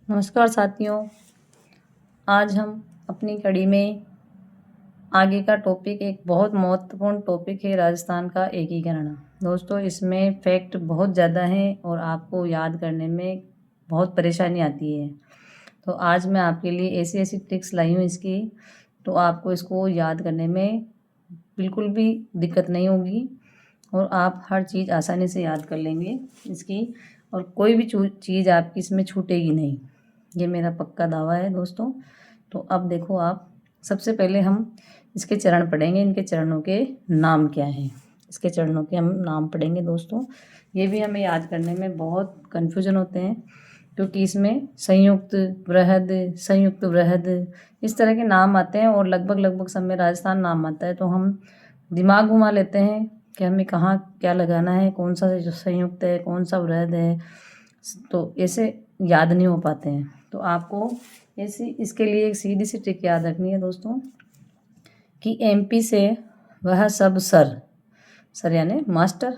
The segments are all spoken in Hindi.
नमस्कार साथियों, आज हम अपनी कड़ी में आगे का टॉपिक एक बहुत महत्वपूर्ण टॉपिक है राजस्थान का एकीकरण। दोस्तों, इसमें फैक्ट बहुत ज़्यादा हैं और आपको याद करने में बहुत परेशानी आती है। तो आज मैं आपके लिए ऐसी ऐसी ट्रिक्स लाई हूँ इसकी, तो आपको इसको याद करने में बिल्कुल भी दिक्कत नहीं होगी और आप हर चीज़ आसानी से याद कर लेंगे इसकी, और कोई भी चीज़ आपकी इसमें छूटेगी नहीं। ये मेरा पक्का दावा है दोस्तों। तो अब देखो, आप सबसे पहले हम इसके चरण पढ़ेंगे। इनके चरणों के नाम क्या हैं, इसके चरणों के हम नाम पढ़ेंगे दोस्तों। ये भी हमें याद करने में बहुत कन्फ्यूजन होते हैं, क्योंकि इसमें संयुक्त वृहद इस तरह के नाम आते हैं और लगभग सब में राजस्थान नाम आता है। तो हम दिमाग घुमा लेते हैं कि हमें कहाँ क्या लगाना है, कौन सा जो संयुक्त है, कौन सा वृहद है, तो ऐसे याद नहीं हो पाते हैं। तो आपको इसके लिए एक सीधी सी ट्रिक याद रखनी है दोस्तों, कि एमपी से वह सब सर यानी मास्टर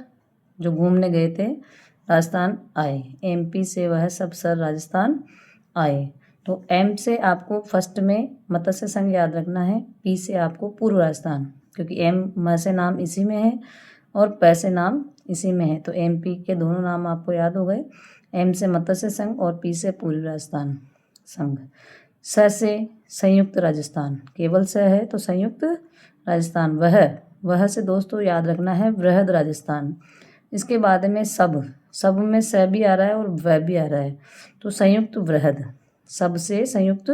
जो घूमने गए थे राजस्थान आए। एमपी से वह सब सर राजस्थान आए। तो एम से आपको फर्स्ट में मत्स्य संघ याद रखना है, पी से आपको पूर्व राजस्थान, क्योंकि एम म से नाम इसी में है और पै से नाम इसी में है। तो एम पी के दोनों नाम आपको याद हो गए। एम से मत्स्य संघ और पी से पूर्वी राजस्थान संघ। स से संयुक्त राजस्थान, केवल स है तो संयुक्त राजस्थान। वह से दोस्तों याद रखना है वृहद राजस्थान। इसके बाद में सब में स भी आ रहा है और वह भी आ रहा है, तो संयुक्त वृहद। सब से संयुक्त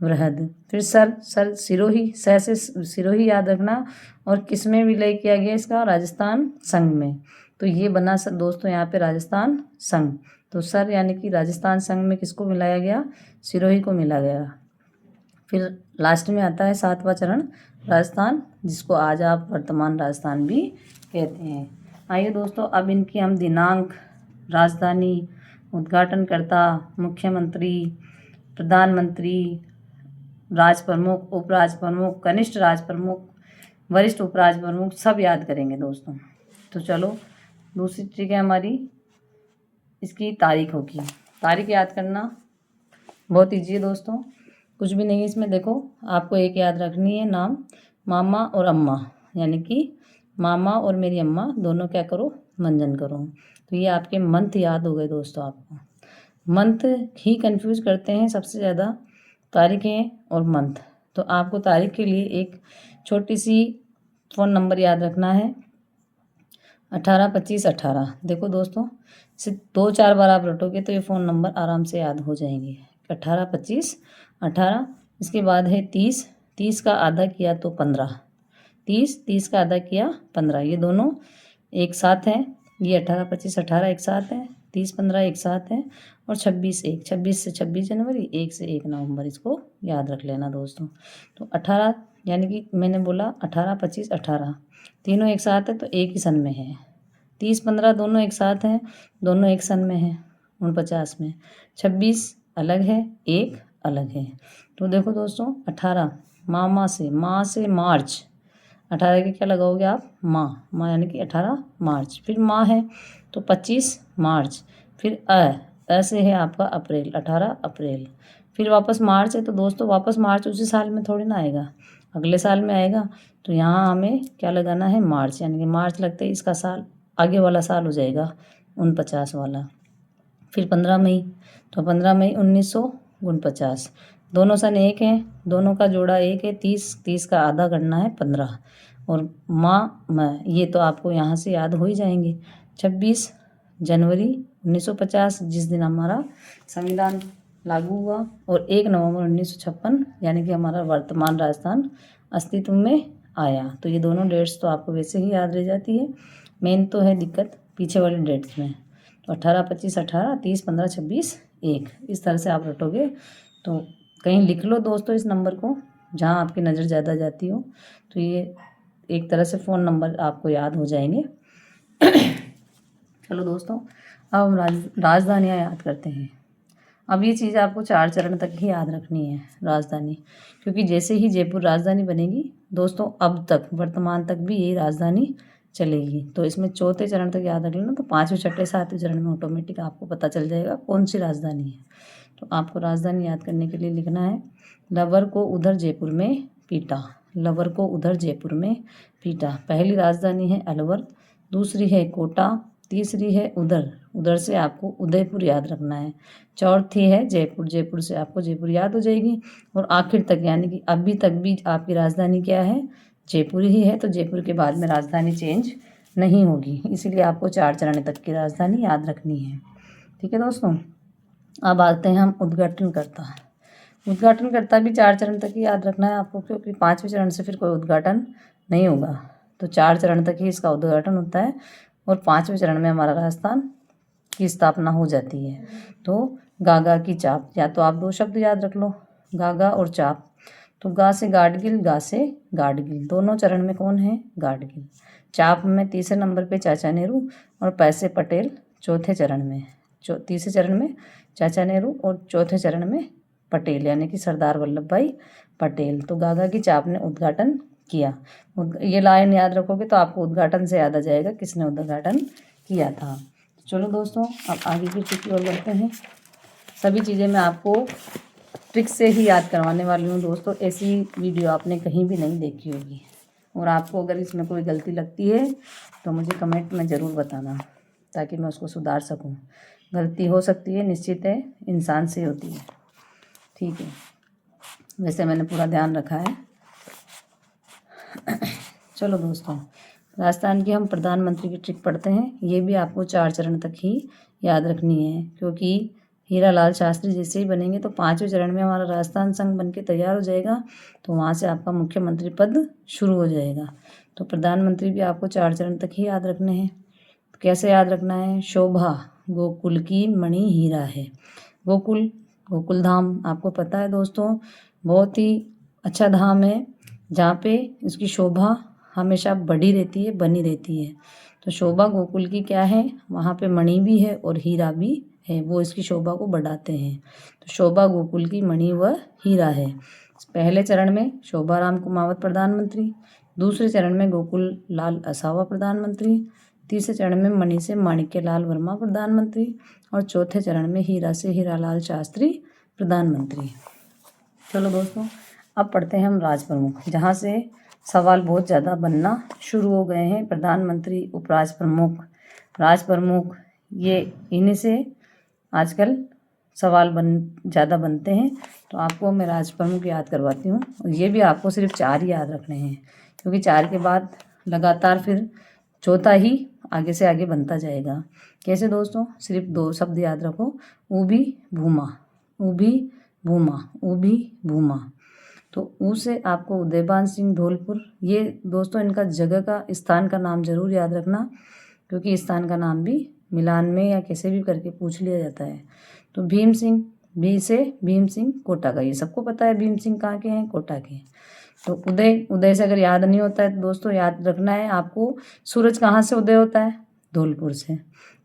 वृहद। फिर सर सिरोही, स से सिरोही याद रखना, और किस में विलय किया गया इसका, राजस्थान संघ में। तो ये बना दोस्तों यहाँ पे राजस्थान संघ। तो सर यानी कि राजस्थान संघ में किसको मिलाया गया, सिरोही को मिला गया। फिर लास्ट में आता है 7वां चरण राजस्थान, जिसको आज आप वर्तमान राजस्थान भी कहते हैं। आइए दोस्तों, अब इनकी हम दिनांक, राजधानी, उद्घाटनकर्ता, मुख्यमंत्री, प्रधानमंत्री, राज प्रमुख, उपराज प्रमुख, कनिष्ठ राज प्रमुख, वरिष्ठ उपराज प्रमुख सब याद करेंगे दोस्तों। तो चलो, दूसरी ट्रिक है हमारी, इसकी तारीख होगी। तारीख याद करना बहुत ईजी है दोस्तों, कुछ भी नहीं है इसमें। देखो, आपको एक याद रखनी है नाम, मामा और अम्मा, यानी कि मामा और मेरी अम्मा दोनों क्या करो, मंजन करो। तो ये आपके मंथ याद हो गए दोस्तों। आपको मंथ ही कंफ्यूज करते हैं सबसे ज़्यादा, तारीखें और मंथ। तो आपको तारीख के लिए एक छोटी सी फ़ोन नंबर याद रखना है, 182518। देखो दोस्तों, सिर्फ 2-4 बार आप रटोगे तो ये फ़ोन नंबर आराम से याद हो जाएंगे। 182518। इसके बाद है 30 का आधा किया तो 15। 30 का आधा किया 15, ये दोनों एक साथ हैं। ये 182518 एक साथ हैं, 30-15 एक साथ हैं, और 26 से 26 जनवरी, 1 से 1 नवंबर, इसको याद रख लेना दोस्तों। तो 18 यानी कि मैंने बोला 182518 तीनों एक साथ है तो एक ही सन में है। 30-15 दोनों एक साथ हैं, दोनों एक सन में हैं 49 में। 26 अलग है, 1 अलग है। तो देखो दोस्तों, 18 माँ से मार्च, 18 के क्या लगाओगे आप, माँ यानी कि 18 मार्च। फिर माँ है तो 25 मार्च। फिर अ से है आपका अप्रैल, 18 अप्रैल। फिर वापस मार्च है तो दोस्तों वापस मार्च उसी साल में थोड़ी ना आएगा, अगले साल में आएगा। तो यहाँ हमें क्या लगाना है, मार्च, यानी कि मार्च लगते ही इसका साल आगे वाला साल हो जाएगा 49 वाला। फिर 15 मई, तो 15 मई 1949। दोनों सन एक हैं, दोनों का जोड़ा एक है। 30 का आधा करना है 15, और माँ ये तो आपको यहाँ से याद हो ही जाएंगे। 26 जनवरी 1950, जिस दिन हमारा संविधान लागू हुआ, और 1 नवंबर 1956, यानी कि हमारा वर्तमान राजस्थान अस्तित्व में आया। तो ये दोनों डेट्स तो आपको वैसे ही याद रह जाती है, मेन तो है दिक्कत पीछे वाले डेट्स में। तो 18-25-18, 30-15, 26, 1, इस तरह से आप रटोगे। तो कहीं लिख लो दोस्तों इस नंबर को, जहाँ आपकी नज़र ज़्यादा जाती हो। तो ये एक तरह से फ़ोन नंबर आपको याद हो जाएंगे। चलो दोस्तों, अब हम राजधानियाँ याद करते हैं। अब ये चीज़ आपको 4 चरण तक ही याद रखनी है राजधानी, क्योंकि जैसे ही जयपुर राजधानी बनेगी दोस्तों, अब तक वर्तमान तक भी यही राजधानी चलेगी। तो इसमें 4थे चरण तक याद रख लेना, तो 5वें 6ठे 7वें चरण में ऑटोमेटिक आपको पता चल जाएगा कौन सी राजधानी है। तो आपको राजधानी याद करने के लिए लिखना है लवर को उधर जयपुर में पीटा। लवर को उधर जयपुर में पीटा। पहली राजधानी है अलवर, दूसरी है कोटा, तीसरी है उधर। उधर से आपको उदयपुर याद रखना है। चौथी है जयपुर। जयपुर से आपको जयपुर याद हो जाएगी। और आखिर तक यानी कि अभी तक भी आपकी राजधानी क्या है, जयपुर ही है। तो जयपुर के बाद में राजधानी चेंज नहीं होगी, इसीलिए आपको 4 चरण तक की राजधानी याद रखनी है। ठीक है दोस्तों। अब आते हैं हम उद्घाटनकर्ता। उद्घाटनकर्ता भी 4 चरण तक ही याद रखना है आपको, क्योंकि 5वें चरण से फिर कोई उद्घाटन नहीं होगा। तो 4 चरण तक ही इसका उद्घाटन होता है और 5वें चरण में हमारा राजस्थान की स्थापना हो जाती है। तो गागा की चाप, या तो आप 2 शब्द याद रख लो, गागा और चाप। तो गा से गाडगिल, गा से गाडगिल, दोनों चरण में कौन है, गाडगिल। चाप में तीसरे नंबर पे चाचा नेहरू और पैसे पटेल चौथे चरण में। तीसरे चरण में चाचा नेहरू और चौथे चरण में पटेल यानी कि सरदार वल्लभ भाई पटेल। तो गागा की चाप ने उद्घाटन किया। ये लाइन याद रखोगे तो आपको उद्घाटन से याद आ जाएगा किसने उद्घाटन किया था। चलो दोस्तों, अब आगे की ट्रिक की ओर बढ़ते हैं। सभी चीज़ें मैं आपको ट्रिक से ही याद करवाने वाली हूँ दोस्तों। ऐसी वीडियो आपने कहीं भी नहीं देखी होगी। और आपको अगर इसमें कोई गलती लगती है तो मुझे कमेंट में ज़रूर बताना, ताकि मैं उसको सुधार सकूं। गलती हो सकती है, निश्चित है, इंसान से होती है। ठीक है, वैसे मैंने पूरा ध्यान रखा है। चलो दोस्तों, राजस्थान की हम प्रधानमंत्री की ट्रिक पढ़ते हैं। ये भी आपको 4 चरण तक ही याद रखनी है, क्योंकि हीरालाल शास्त्री जैसे ही बनेंगे तो 5वें चरण में हमारा राजस्थान संघ बन के तैयार हो जाएगा। तो वहाँ से आपका मुख्यमंत्री पद शुरू हो जाएगा। तो प्रधानमंत्री भी आपको 4 चरण तक ही याद रखने हैं। तो कैसे याद रखना है, शोभा गोकुल की मणि हीरा है। गोकुल धाम आपको पता है दोस्तों, बहुत ही अच्छा धाम है, जहाँ पे इसकी शोभा हमेशा बढ़ी रहती है, बनी रहती है। तो शोभा गोकुल की क्या है, वहाँ पे मणि भी है और हीरा भी है, वो इसकी शोभा को बढ़ाते हैं। तो शोभा गोकुल की मणि व हीरा है। पहले चरण में शोभा राम कुमावत प्रधानमंत्री, दूसरे चरण में गोकुल लाल असावा प्रधानमंत्री, तीसरे चरण में मणि से माणिक्यलाल वर्मा प्रधानमंत्री और चौथे चरण में हीरा से हीरालाल शास्त्री प्रधानमंत्री। चलो दोस्तों, अब पढ़ते हैं हम राज प्रमुख, जहाँ से सवाल बहुत ज़्यादा बनना शुरू हो गए हैं। प्रधानमंत्री, उपराज प्रमुख, राज प्रमुख, ये इन्हीं से आजकल सवाल ज़्यादा बनते हैं। तो आपको मैं राज प्रमुख याद करवाती हूँ। और ये भी आपको सिर्फ 4 ही याद रखने हैं, क्योंकि 4 के बाद लगातार फिर चौथा ही आगे से आगे बनता जाएगा। कैसे दोस्तों, सिर्फ 2 शब्द याद रखो, ऊभी भूमा, ऊभी भूमा, ऊभी भूमा। तो ऊ से आपको उदयभान सिंह धौलपुर, ये दोस्तों इनका जगह का, स्थान का नाम जरूर याद रखना, क्योंकि स्थान का नाम भी मिलान में या कैसे भी करके पूछ लिया जाता है। तो भीम सिंह, भी से भीम सिंह कोटा का, ये सबको पता है भीम सिंह कहाँ के हैं, कोटा के। तो उदय से अगर याद नहीं होता है तो दोस्तों याद रखना है आपको, सूरज कहाँ से उदय होता है, धौलपुर से।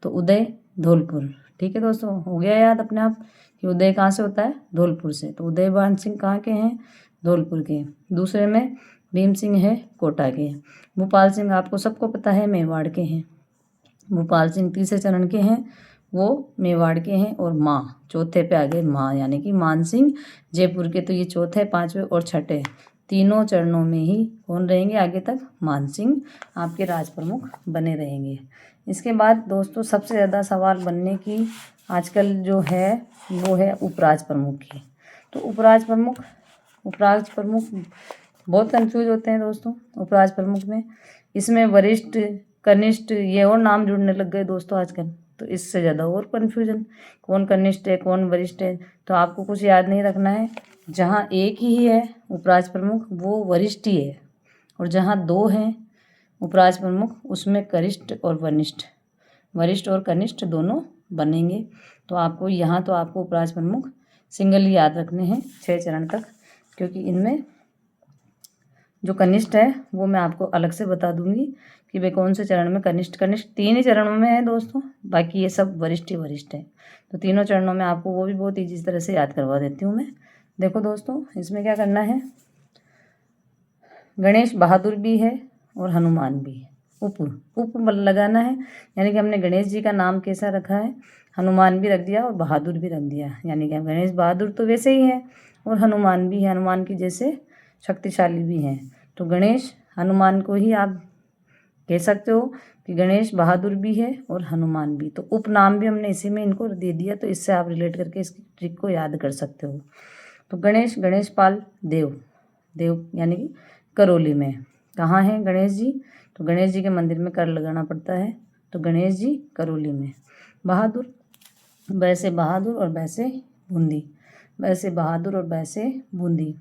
तो उदय धौलपुर। ठीक है दोस्तों, हो गया याद अपने आप कि उदय कहाँ से होता है, धौलपुर से। तो उदयभान सिंह कहाँ के हैं, धौलपुर के। दूसरे में भीम सिंह है कोटा के। भूपाल सिंह आपको सबको पता है मेवाड़ के हैं। भूपाल सिंह तीसरे चरण के हैं, वो मेवाड़ के हैं। और माँ चौथे पे आ गए, माँ यानी कि मान सिंह जयपुर के। तो ये चौथे, 5वें और 6ठे तीनों चरणों में ही कौन रहेंगे आगे तक, मान सिंह आपके राज प्रमुख बने रहेंगे। इसके बाद दोस्तों सबसे ज़्यादा सवाल बनने की आजकल जो है वो है उपराज प्रमुख की। तो उपराज प्रमुख बहुत कंफ्यूज होते हैं दोस्तों उपराज प्रमुख में। इसमें वरिष्ठ, कनिष्ठ, ये और नाम जुड़ने लग गए दोस्तों आजकल। तो इससे ज़्यादा और कन्फ्यूजन, कौन कनिष्ठ है कौन वरिष्ठ है। तो आपको कुछ याद नहीं रखना है। जहाँ एक ही है उपराज प्रमुख वो वरिष्ठ ही है, और जहाँ 2 हैं उपराज प्रमुख उसमें कनिष्ठ और वरिष्ठ, वरिष्ठ और कनिष्ठ दोनों बनेंगे। तो आपको यहाँ तो आपको उपराज प्रमुख सिंगल ही याद रखने हैं 6 चरण तक, क्योंकि इनमें जो कनिष्ठ है वो मैं आपको अलग से बता दूंगी कि वे कौन से चरण में कनिष्ठ 3 ही चरणों में है दोस्तों, बाकी ये सब वरिष्ठ ही वरिष्ठ है। तो तीनों चरणों में आपको वो भी बहुत ईजी तरह से याद करवा देती हूँ मैं। देखो दोस्तों, इसमें क्या करना है, गणेश बहादुर भी है और हनुमान भी है। उप उप लगाना है, यानी कि हमने गणेश जी का नाम कैसा रखा है, हनुमान भी रख दिया और बहादुर भी रख दिया, यानी कि गणेश बहादुर तो वैसे ही है और हनुमान भी है, हनुमान की जैसे शक्तिशाली भी हैं। तो गणेश हनुमान को ही आप कह सकते हो कि गणेश बहादुर भी है और हनुमान भी। तो उपनाम भी हमने इसी में इनको दे दिया, तो इससे आप रिलेट करके इसकी ट्रिक को याद कर सकते हो। तो गणेश, गणेश पाल देव, देव यानी कि करौली में। कहाँ है गणेश जी? तो गणेश जी के मंदिर में कर लगाना पड़ता है, तो गणेश जी करौली में। बहादुर, वैसे बहादुर और वैसे बूंदी, वैसे बहादुर और वैसे बूंदी,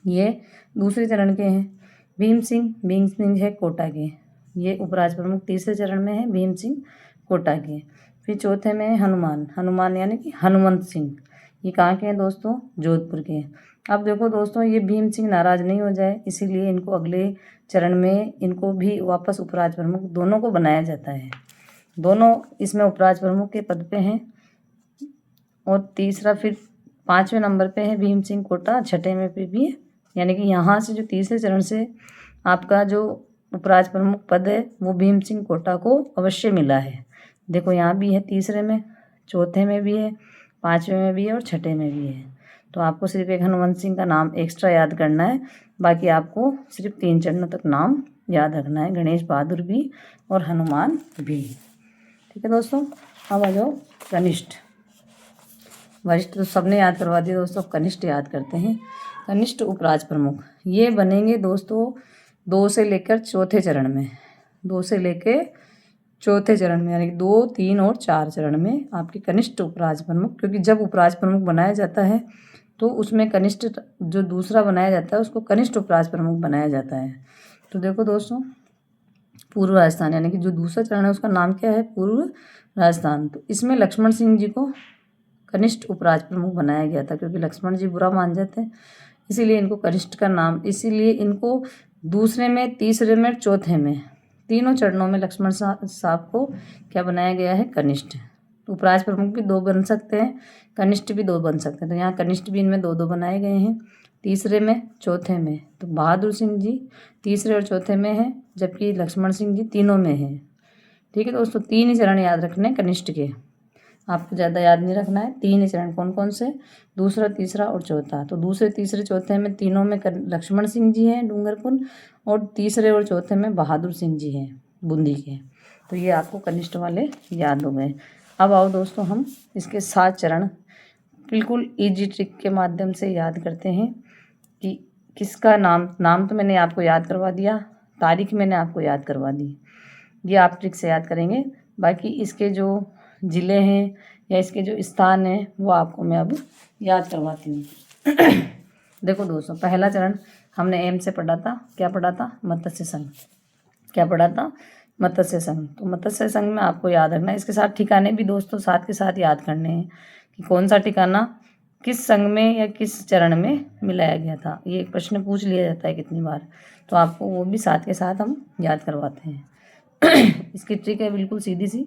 ये दूसरे चरण के हैं। भीम सिंह, भीम सिंह है कोटा के, ये उपराज प्रमुख तीसरे चरण में है, भीम सिंह कोटा के। फिर चौथे में है हनुमान, हनुमान यानी कि हनुमंत सिंह, ये कहाँ के हैं दोस्तों? जोधपुर के। अब देखो दोस्तों, ये भीम सिंह नाराज नहीं हो जाए, इसीलिए इनको अगले चरण में इनको भी वापस उपराज प्रमुख दोनों को बनाया जाता है। दोनों इसमें उपराज प्रमुख के पद पे हैं। और तीसरा फिर 5वें नंबर पे है भीम सिंह कोटा, छठे में पे भी है, यानी कि यहाँ से जो तीसरे चरण से आपका जो उपराज प्रमुख पद है वो भीम सिंह कोटा को अवश्य मिला है। देखो यहाँ भी है, तीसरे में, चौथे में भी है, 5वें में भी है और छठे में भी है। तो आपको सिर्फ एक हनुमंत सिंह का नाम एक्स्ट्रा याद करना है, बाकी आपको सिर्फ 3 चरणों तक नाम याद रखना है, गणेश बहादुर भी और हनुमान भी। ठीक है दोस्तों, अब आ जाओ कनिष्ठ। वरिष्ठ तो सबने याद करवा दिया दोस्तों, कनिष्ठ याद करते हैं। कनिष्ठ उपराज प्रमुख ये बनेंगे दोस्तों 2 से लेकर चौथे चरण में, 2 से लेकर चौथे चरण में, यानी कि 2, 3 और 4 चरण में आपके कनिष्ठ उपराज प्रमुख। क्योंकि जब उपराज प्रमुख बनाया जाता है तो उसमें कनिष्ठ जो दूसरा बनाया जाता है उसको कनिष्ठ उपराज प्रमुख बनाया जाता है। तो देखो दोस्तों, पूर्व राजस्थान यानी कि जो दूसरा चरण है उसका नाम क्या है? पूर्व राजस्थान। तो इसमें लक्ष्मण सिंह जी को कनिष्ठ उपराज प्रमुख बनाया गया था, क्योंकि लक्ष्मण जी बुरा मान जाते हैं, इसीलिए इनको कनिष्ठ का नाम, इसीलिए इनको दूसरे में, तीसरे में, चौथे में, तीनों चरणों में लक्ष्मण साहब को क्या बनाया गया है? कनिष्ठ। उपराज प्रमुख भी 2 बन सकते हैं, कनिष्ठ भी 2 बन सकते हैं, तो यहाँ कनिष्ठ भी इनमें 2-2 बनाए गए हैं, तीसरे में, चौथे में। तो बहादुर सिंह जी तीसरे और चौथे में है, जबकि लक्ष्मण सिंह जी तीनों में है। ठीक है दोस्तों, 3 ही चरण याद रखने हैं कनिष्ठ के, आपको ज़्यादा याद नहीं रखना है। 3 ही चरण कौन कौन से? दूसरा, तीसरा और चौथा। तो दूसरे, तीसरे, चौथे में तीनों में लक्ष्मण सिंह जी हैं डूंगरपुर, और तीसरे और चौथे में बहादुर सिंह जी हैं बूंदी के। तो ये आपको कनिष्ठ वाले याद हो गए। अब आओ दोस्तों, हम इसके 7 चरण बिल्कुल ईजी ट्रिक के माध्यम से याद करते हैं कि किसका नाम तो मैंने आपको याद करवा दिया, तारीख मैंने आपको याद करवा दी, ये आप ट्रिक से याद करेंगे। बाकी इसके जो ज़िले हैं या इसके जो स्थान हैं वो आपको मैं अब याद करवाती हूँ। देखो दोस्तों, पहला चरण हमने एम से पढ़ा था, क्या पढ़ा था? मत्स्य संघ। क्या पढ़ा था? मत्स्य संघ। तो मत्स्य संघ में आपको याद रखना है, इसके साथ ठिकाने भी दोस्तों साथ के साथ याद करने हैं कि कौन सा ठिकाना किस संघ में या किस चरण में मिलाया गया था। ये एक प्रश्न पूछ लिया जाता है कितनी बार, तो आपको वो भी साथ के साथ हम याद करवाते हैं। इसकी ट्रिक है बिल्कुल सीधी सी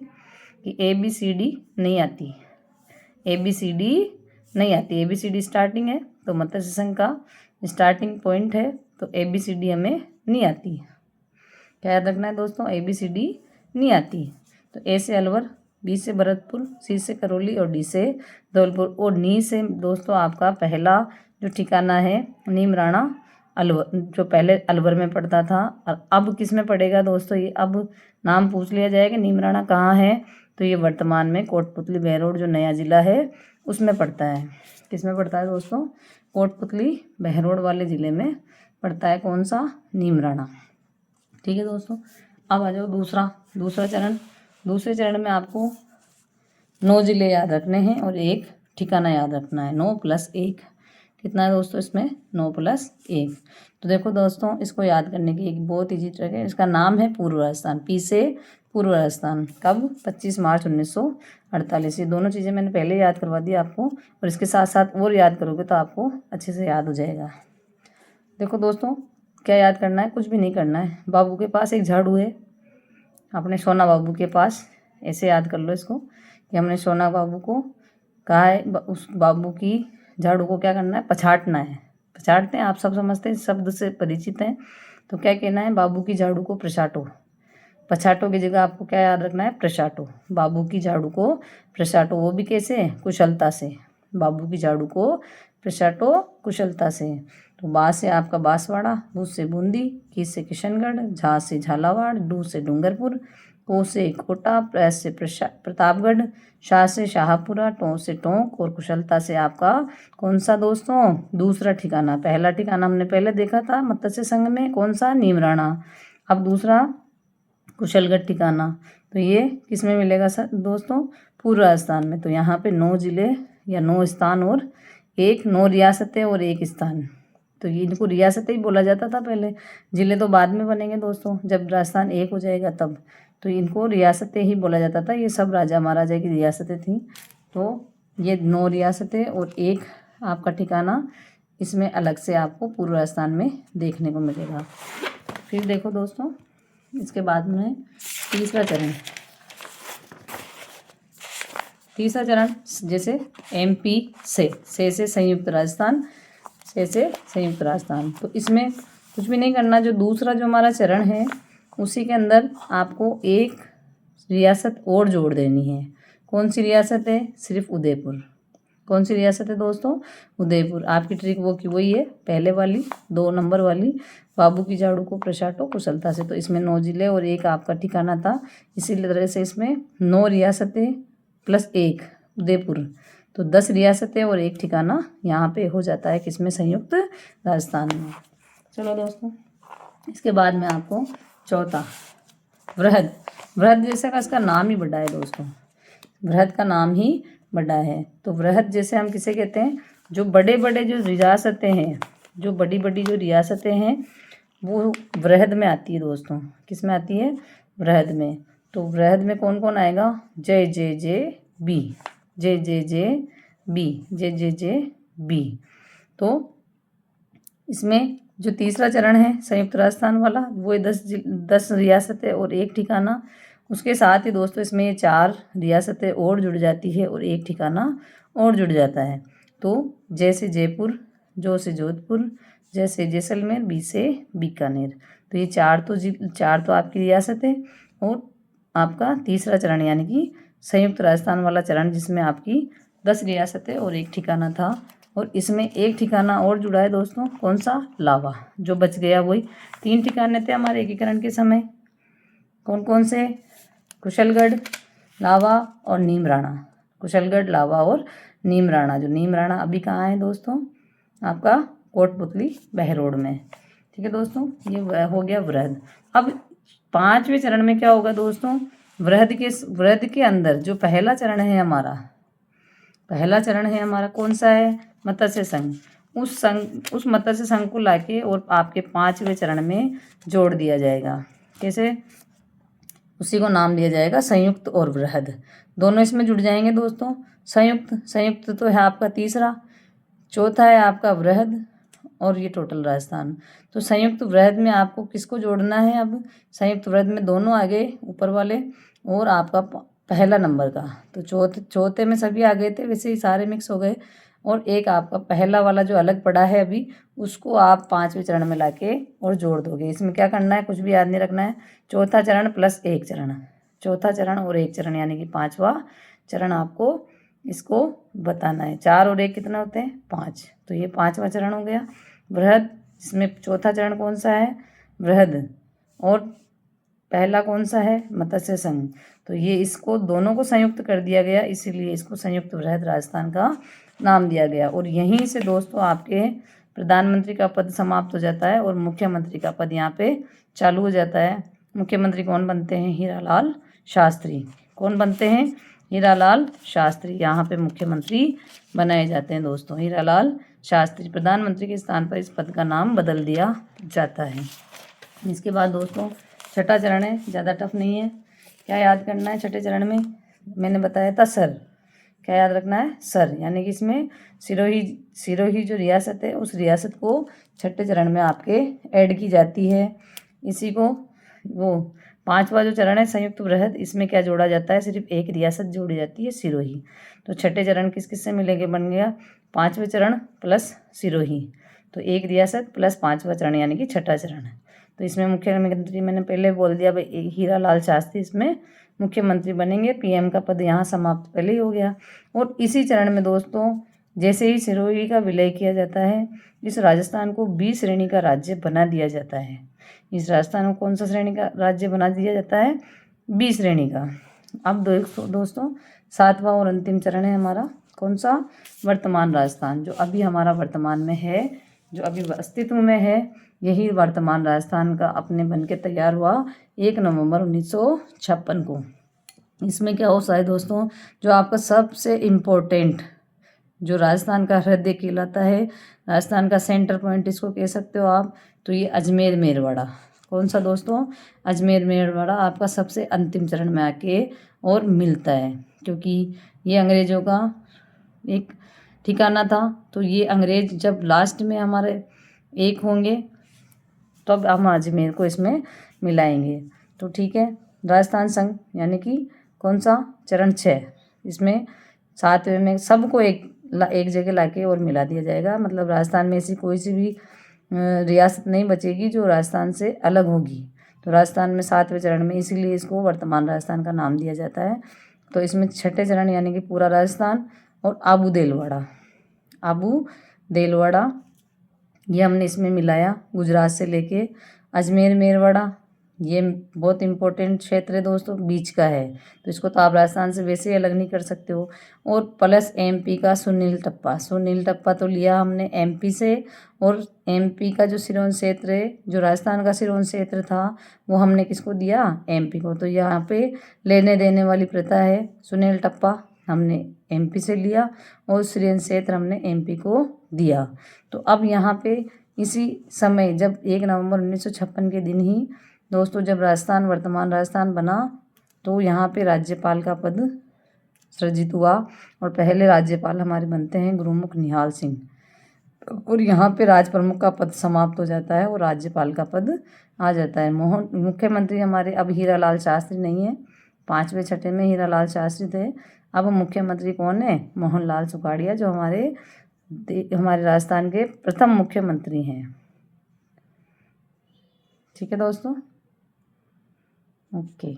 कि ABCD नहीं आती, ABCD नहीं आती, ABCD स्टार्टिंग है तो मत्स्य संघ का स्टार्टिंग पॉइंट है, तो ABCD हमें नहीं आती। क्या याद रखना है दोस्तों? ABCD नहीं आती। तो A से अलवर, B से भरतपुर, C से करौली और D से धौलपुर, और नी से दोस्तों आपका पहला जो ठिकाना है नीमराणा अलवर, जो पहले अलवर में पड़ता था, और अब किस में पड़ेगा दोस्तों? ये अब नाम पूछ लिया जाएगा नीमराणा कहाँ है, तो ये वर्तमान में कोटपुतली बहरोड जो नया ज़िला है उसमें पड़ता है। किस में पड़ता है दोस्तों? कोटपुतली बहरोड वाले ज़िले में पड़ता है। कौन सा? नीमराणा। ठीक है दोस्तों, अब आ जाओ दूसरा चरण। दूसरे चरण में आपको 9 ज़िले याद रखने हैं और 1 ठिकाना याद रखना है। 9 + 1 कितना है दोस्तों? इसमें 9 + 1। तो देखो दोस्तों, इसको याद करने की एक बहुत ईजी ट्रिक है, इसका नाम है पूर्व राजस्थान। P से पूर्व राजस्थान। कब? 25 मार्च 1948। ये दोनों चीज़ें मैंने पहले याद करवा दी आपको, और इसके साथ साथ और याद करोगे तो आपको अच्छे से याद हो जाएगा। देखो दोस्तों, क्या याद करना है? कुछ भी नहीं करना है। बाबू के पास एक झाड़ू है, अपने सोना बाबू के पास, ऐसे याद कर लो इसको कि हमने सोना बाबू को कहा है, उस बाबू की झाड़ू को क्या करना है? पछाड़ना है। पछाड़ते हैं, आप सब समझते हैं, शब्द से परिचित हैं। तो क्या कहना है? बाबू की झाड़ू को प्रचाटो। पछाटो की जगह आपको क्या याद रखना है, प्रशाटो। बाबू की झाड़ू को प्रशाटो, वो भी कैसे, कुशलता से। बाबू की झाड़ू को प्रशाटो कुशलता से। तो बा से आपका बांसवाड़ा, बू से बूंदी, की से किशनगढ़, झा से झालावाड़, डू से डूंगरपुर, को से कोटा, प्रेस से प्रतापगढ़, शाह से शाहपुरा, टों से टोंक और कुशलता से आपका कौन सा दोस्तों, दूसरा ठिकाना। पहला ठिकाना हमने पहले देखा था मत्स्य संघ में, कौन सा, नीमराणा। अब दूसरा कुशलगढ़ ठिकाना, तो ये किस में मिलेगा सर दोस्तों, पूर्व राजस्थान में। तो यहाँ पे 9 जिले या 9 स्थान और 9 रियासतें और 1 स्थान। तो ये इनको रियासतें ही बोला जाता था पहले, जिले तो बाद में बनेंगे दोस्तों, जब राजस्थान एक हो जाएगा तब। तो इनको रियासतें ही बोला जाता था, ये सब राजा महाराजा की रियासतें थी। तो ये 9 रियासतें और 1 आपका ठिकाना इसमें अलग से आपको पूर्व राजस्थान में देखने को मिलेगा। फिर देखो दोस्तों, इसके बाद में तीसरा चरण जैसे MP से संयुक्त राजस्थान, से संयुक्त राजस्थान। तो इसमें कुछ भी नहीं करना, जो दूसरा जो हमारा चरण है उसी के अंदर आपको एक रियासत और जोड़ देनी है। कौन सी रियासत है, सिर्फ उदयपुर। कौन सी रियासत है दोस्तों, उदयपुर। आपकी ट्रिक वो की वही है, पहले वाली 2 नंबर वाली, बाबू की झाड़ू को प्रशाटो कुशलता से। तो इसमें 9 जिले और 1 आपका ठिकाना था, इसी तरह से इसमें 9 रियासतें प्लस 1 उदयपुर, तो 10 रियासतें और 1 ठिकाना यहाँ पे हो जाता है किसमें, संयुक्त राजस्थान में। चलो दोस्तों, इसके बाद में आपको चौथा वृहद जैसे का इसका नाम ही बड़ा है दोस्तों, वृहद का नाम ही बड़ा है। तो वृहद जैसे हम किसे कहते हैं, जो बड़े बड़े जो रियासतें हैं, जो बड़ी बड़ी जो रियासतें हैं वो वृहद में आती है दोस्तों। किस में आती है, वृहद में। तो वृहद में कौन कौन आएगा, जय जय जय बी, जय जय जय बी, जय जय जय बी। तो इसमें जो तीसरा चरण है संयुक्त राजस्थान वाला, वो 10 रियासतें और 1 ठिकाना। उसके साथ ही दोस्तों इसमें ये 4 रियासतें और जुड़ जाती है और 1 ठिकाना और जुड़ जाता है। तो जैसे जयपुर, जो से जोधपुर, जैसे जैसलमेर, बी से बीकानेर। तो ये 4 तो आपकी रियासत है और आपका तीसरा चरण यानी कि संयुक्त राजस्थान वाला चरण, जिसमें आपकी 10 रियासतें और 1 ठिकाना था। और इसमें 1 ठिकाना और जुड़ा है दोस्तों, कौन सा, लावा। जो बच गया वही 3 ठिकाने थे हमारे एकीकरण के समय, कौन कौन से, कुशलगढ़, लावा और नीमराणा। कुशलगढ़, लावा और नीमराणा। जो नीमराणा अभी कहाँ है दोस्तों, आपका कोटपुतली बहरोड में। ठीक है दोस्तों, ये हो गया वृहद। अब 5वें चरण में क्या होगा दोस्तों, वृहद के अंदर जो पहला चरण है हमारा कौन सा है, मत्स्य संघ। उस मत्स्य संघ को लाके और आपके 5वें चरण में जोड़ दिया जाएगा। कैसे, उसी को नाम दिया जाएगा संयुक्त और वृहद, दोनों इसमें जुड़ जाएंगे दोस्तों। संयुक्त तो है आपका तीसरा, चौथा है आपका वृहद और ये टोटल राजस्थान। तो संयुक्त वृहद में आपको किसको जोड़ना है, अब संयुक्त वृहद में दोनों आगे ऊपर वाले और आपका पहला नंबर का। तो चौथे में सभी आ गए थे, वैसे ही सारे मिक्स हो गए। और एक आपका पहला वाला जो अलग पड़ा है अभी, उसको आप 5वें चरण में लाके और जोड़ दोगे। इसमें क्या करना है, कुछ भी याद नहीं रखना है, चौथा चरण प्लस 1 चरण, चौथा चरण और 1 चरण यानी कि 5वां चरण आपको इसको बताना है। 4 और 1 कितना होते हैं, 5। तो ये 5वां चरण हो गया वृहद। इसमें चौथा चरण कौन सा है, वृहद, और पहला कौन सा है, मत्स्य संघ। तो ये इसको दोनों को संयुक्त कर दिया गया, इसीलिए इसको संयुक्त वृहद राजस्थान का नाम दिया गया। और यहीं से दोस्तों आपके प्रधानमंत्री का पद समाप्त हो जाता है और मुख्यमंत्री का पद यहाँ पे चालू हो जाता है। मुख्यमंत्री कौन बनते हैं, हीरालाल शास्त्री। कौन बनते हैं, हीरालाल शास्त्री यहाँ पे मुख्यमंत्री बनाए जाते हैं दोस्तों। हीरालाल शास्त्री, प्रधानमंत्री के स्थान पर इस पद का नाम बदल दिया जाता है। इसके बाद दोस्तों छठा चरण है, ज़्यादा टफ नहीं है। क्या याद करना है छठे चरण में, मैंने बताया था सर। क्या याद रखना है, सर, यानी कि इसमें सिरोही जो रियासत है उस रियासत को छठे चरण में आपके ऐड की जाती है। इसी को वो 5वां जो चरण है संयुक्त वृहद, इसमें क्या जोड़ा जाता है, सिर्फ एक रियासत जोड़ी जाती है, सिरोही। तो छठे चरण किस किस से मिलेंगे, बन गया 5वें चरण प्लस सिरोही, तो एक रियासत प्लस 5वां चरण यानी कि छठा चरण है। तो इसमें मुख्यमंत्री मैंने पहले बोल दिया भाई हीरा लाल शास्त्री इसमें मुख्यमंत्री बनेंगे। पीएम का पद यहाँ समाप्त पहले ही हो गया। और इसी चरण में दोस्तों जैसे ही सिरोही का विलय किया जाता है, इस राजस्थान को बी श्रेणी का राज्य बना दिया जाता है। इस राजस्थान को कौन सा श्रेणी का राज्य बना दिया जाता है? बी श्रेणी का। अब दोस्तों 7वां और अंतिम चरण है हमारा, कौन सा? वर्तमान राजस्थान, जो अभी हमारा वर्तमान में है, जो अभी अस्तित्व में है, यही वर्तमान राजस्थान का अपने बन के तैयार हुआ 1 नवंबर 1956 को। इसमें क्या होता है दोस्तों, जो आपका सबसे इम्पोर्टेंट जो राजस्थान का हृदय कहलाता है, राजस्थान का सेंटर पॉइंट इसको कह सकते हो आप, तो ये अजमेर मेरवाड़ा। कौन सा दोस्तों? अजमेर मेरवाड़ा आपका सबसे अंतिम चरण में आके और मिलता है, क्योंकि ये अंग्रेज़ों का एक ठिकाना था। तो ये अंग्रेज जब लास्ट में हमारे एक होंगे तब तो हम अजमेर को इसमें मिलाएंगे। तो ठीक है, राजस्थान संघ यानी कि कौन सा? चरण 6। इसमें 7वें में सबको एक जगह लाके और मिला दिया जाएगा। मतलब राजस्थान में ऐसी कोई सी भी रियासत नहीं बचेगी जो राजस्थान से अलग होगी। तो राजस्थान में 7वें चरण में, इसीलिए इसको वर्तमान राजस्थान का नाम दिया जाता है। तो इसमें 6ठे चरण यानी कि पूरा राजस्थान और आबू देलवाड़ा ये हमने इसमें मिलाया। गुजरात से लेके अजमेर मेरवाड़ा, ये बहुत इम्पोर्टेंट क्षेत्र है दोस्तों, बीच का है, तो इसको तो आप राजस्थान से वैसे ही अलग नहीं कर सकते हो। और प्लस एमपी का सुनील टप्पा तो लिया हमने एमपी से, और एमपी का जो सिरोन क्षेत्र है, जो राजस्थान का सिरोन क्षेत्र था, वो हमने किसको दिया? एमपी को। तो यहाँ पे लेने देने वाली प्रथा है। सुनील टप्पा हमने एमपी से लिया और सिरोन क्षेत्र हमने एमपी को दिया। तो अब यहाँ पे इसी समय जब 1 नवंबर 1956 के दिन ही दोस्तों जब राजस्थान वर्तमान राजस्थान बना, तो यहाँ पे राज्यपाल का पद सृजित हुआ और पहले राज्यपाल हमारे बनते हैं गुरुमुख निहाल सिंह। और यहाँ पे राज प्रमुख का पद समाप्त हो जाता है और राज्यपाल का पद आ जाता है। मुख्यमंत्री हमारे अब हीरा लाल शास्त्री नहीं है, 5वें 6ठे में हीरा लाल शास्त्री थे। अब मुख्यमंत्री कौन है? मोहनलाल सुखाड़िया, जो हमारे राजस्थान के प्रथम मुख्यमंत्री हैं। ठीक है दोस्तों, ओके।